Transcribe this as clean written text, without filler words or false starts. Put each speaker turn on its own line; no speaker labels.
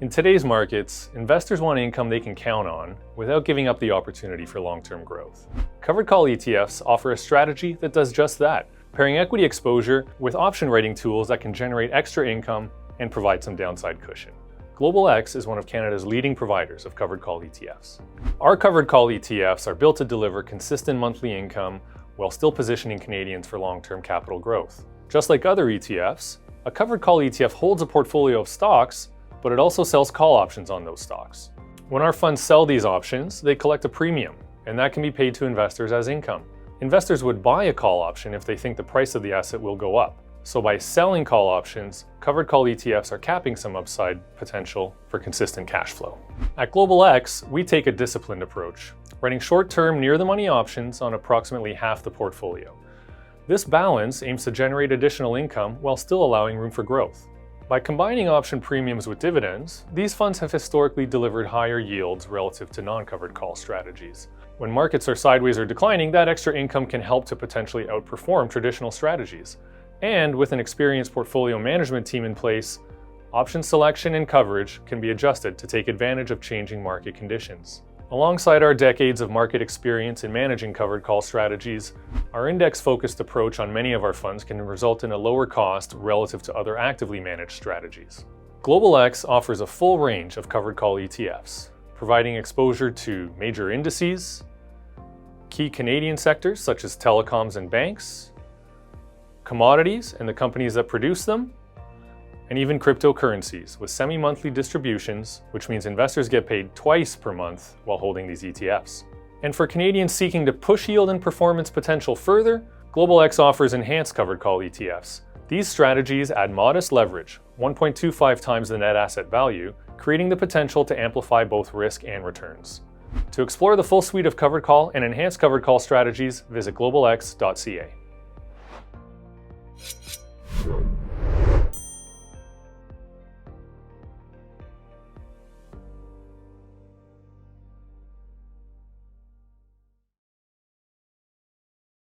In today's markets, investors want income they can count on without giving up the opportunity for long-term growth. Covered call ETFs offer a strategy that does just that, pairing equity exposure with option writing tools that can generate extra income and provide some downside cushion. Global X is one of Canada's leading providers of covered call ETFs. Our covered call ETFs are built to deliver consistent monthly income while still positioning Canadians for long-term capital growth. Just like other ETFs, a covered call ETF holds a portfolio of stocks, but it also sells call options on those stocks. When our funds sell these options, they collect a premium, and that can be paid to investors as income. Investors would buy a call option if they think the price of the asset will go up. So by selling call options, covered call ETFs are capping some upside potential for consistent cash flow. At Global X, we take a disciplined approach, writing short-term near-the-money options on approximately half the portfolio. This balance aims to generate additional income while still allowing room for growth. By combining option premiums with dividends, these funds have historically delivered higher yields relative to non-covered call strategies. When markets are sideways or declining, that extra income can help to potentially outperform traditional strategies. And with an experienced portfolio management team in place, option selection and coverage can be adjusted to take advantage of changing market conditions. Alongside our decades of market experience in managing covered call strategies, our index-focused approach on many of our funds can result in a lower cost relative to other actively managed strategies. Global X offers a full range of covered call ETFs, providing exposure to major indices, key Canadian sectors such as telecoms and banks, commodities and the companies that produce them, and even cryptocurrencies with semi-monthly distributions, which means investors get paid twice per month while holding these ETFs. And for Canadians seeking to push yield and performance potential further, Global X offers enhanced covered call ETFs. These strategies add modest leverage, 1.25 times the net asset value, creating the potential to amplify both risk and returns. To explore the full suite of covered call and enhanced covered call strategies, visit globalx.ca.